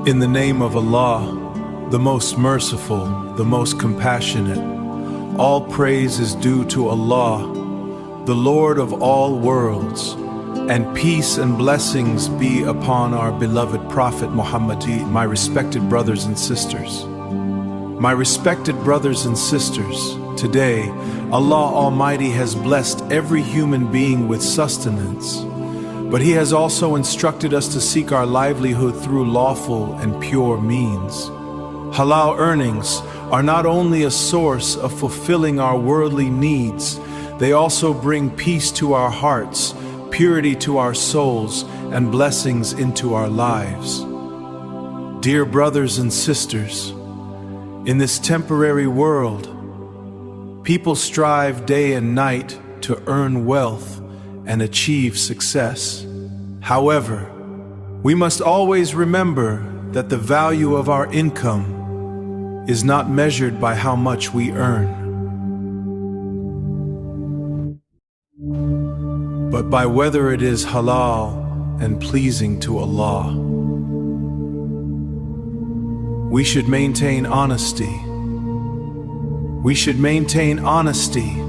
In the name of Allah, the most merciful, the most compassionate, all praise is due to Allah, the Lord of all worlds, and peace and blessings be upon our beloved Prophet Muhammad. My respected brothers and sisters. My respected brothers and sisters, today, Allah Almighty has blessed every human being with sustenance, but He has also instructed us to seek our livelihood through lawful and pure means. Halal earnings are not only a source of fulfilling our worldly needs, they also bring peace to our hearts, purity to our souls, and blessings into our lives. Dear brothers and sisters, in this temporary world, people strive day and night to earn wealth and achieve success. However, we must always remember that the value of our income is not measured by how much we earn, but by whether it is halal and pleasing to Allah. We should maintain honesty. We should maintain honesty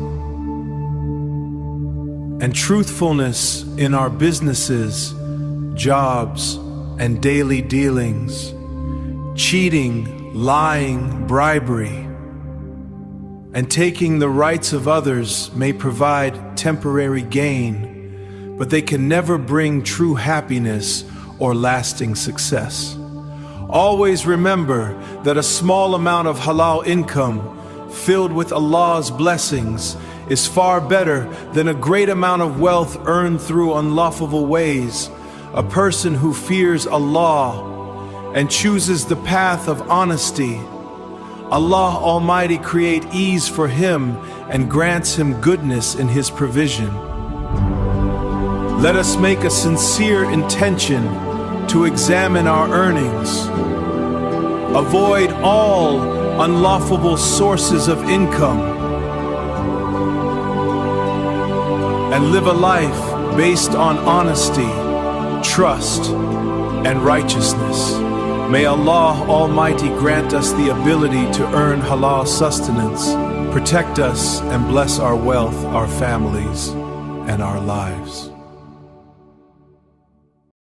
and truthfulness in our businesses, jobs, and daily dealings. Cheating, lying, bribery, and taking the rights of others may provide temporary gain, but they can never bring true happiness or lasting success. Always remember that a small amount of halal income filled with Allah's blessings is far better than a great amount of wealth earned through unlawful ways. A person who fears Allah and chooses the path of honesty, Allah Almighty creates ease for him and grants him goodness in His provision. Let us make a sincere intention to examine our earnings. Avoid all unlawful sources of income and live a life based on honesty, trust, and righteousness. May Allah Almighty grant us the ability to earn halal sustenance, protect us, and bless our wealth, our families, and our lives.